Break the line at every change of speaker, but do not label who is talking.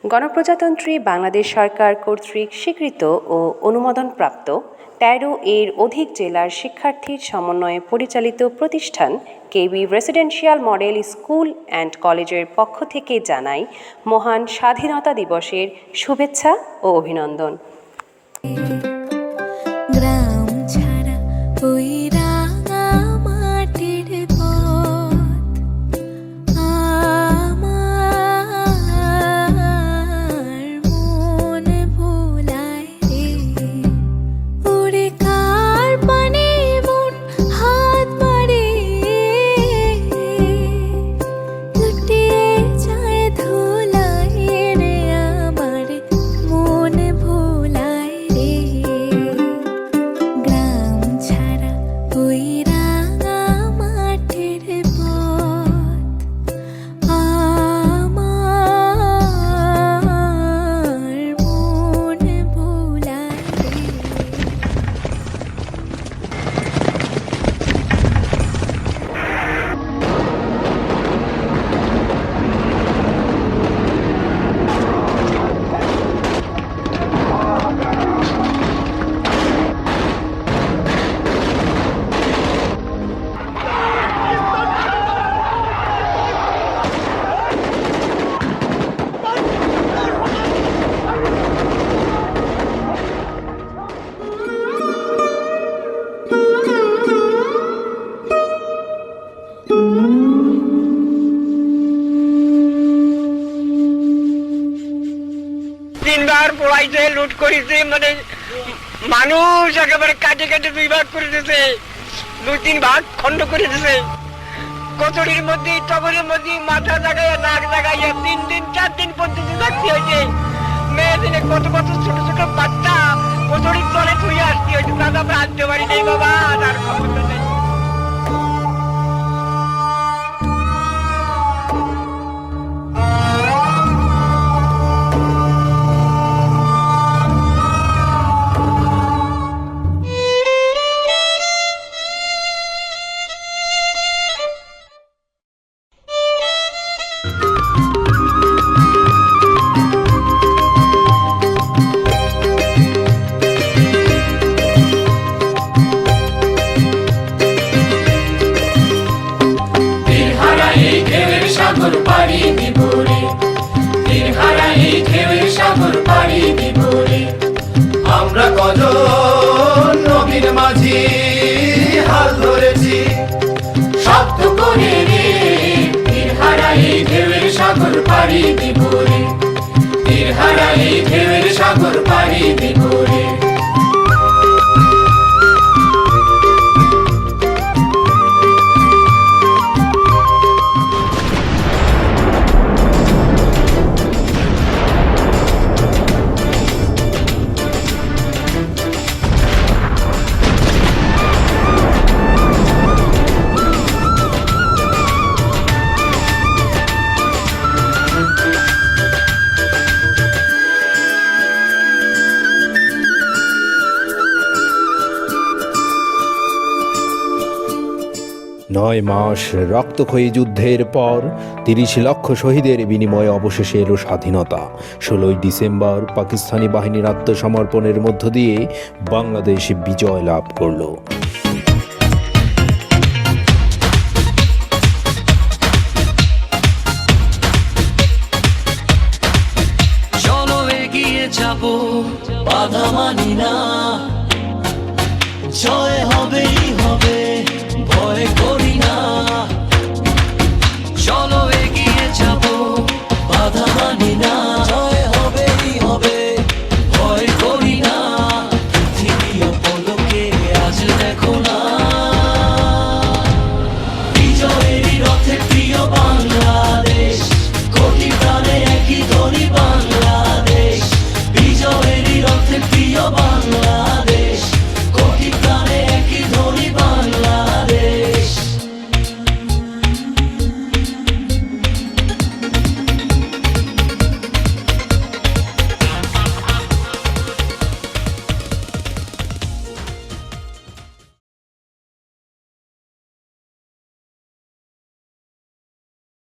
গণপ্রজাতন্ত্রী বাংলাদেশ সরকার কর্তৃক স্বীকৃত ও অনুমোদনপ্রাপ্ত ১৩ এর অধিক জেলার শিক্ষার্থীর সমন্বয়ে পরিচালিত প্রতিষ্ঠান কেবি রেসিডেন্সিয়াল মডেল স্কুল অ্যান্ড কলেজের পক্ষ থেকে জানাই মহান স্বাধীনতা দিবসের শুভেচ্ছা ও অভিনন্দন।
তিনবার পোড়াইছে, লুট করেছে, মানে মানুষ একেবারে কাটে কাটে দুই ভাগ করে দিয়েছে, ২-৩ ভাগ খন্ড করে দিয়েছে। কচুরির মধ্যে, টবরের মধ্যে মাথা জাগাইয়া, নাক জাগাইয়া ৩ দিন ৪ দিন পর্যন্ত থাকতে হয়েছে। মেয়ে দিনে কত কত ছোট ছোট বাচ্চা কচুরির তলে ধুয়ে আসতে হয়েছে। তাতে আমরা আনতে পারি নাই বাবা, আর খবর নেই।
আমরা কজন নবীর মাঝি হাল ধরেছি, শব্দ করে রে তীর হারাই ঢেউয়ের সাগর পাড়ি দিব রে, তীর হারাই ঢেউয়ের সাগর পাড়ি দিব রে।
নয় মাস রক্তক্ষয়ী যুদ্ধের পর ৩০ লক্ষ শহীদের বিনিময়ে অবশেষে এলো স্বাধীনতা। ১৬ই ডিসেম্বর পাকিস্তানি বাহিনীর আত্মসমর্পণের মধ্য দিয়ে বাংলাদেশ বিজয় লাভ করল।
চলো এগিয়ে যাবো, বাধা মানি না, জয়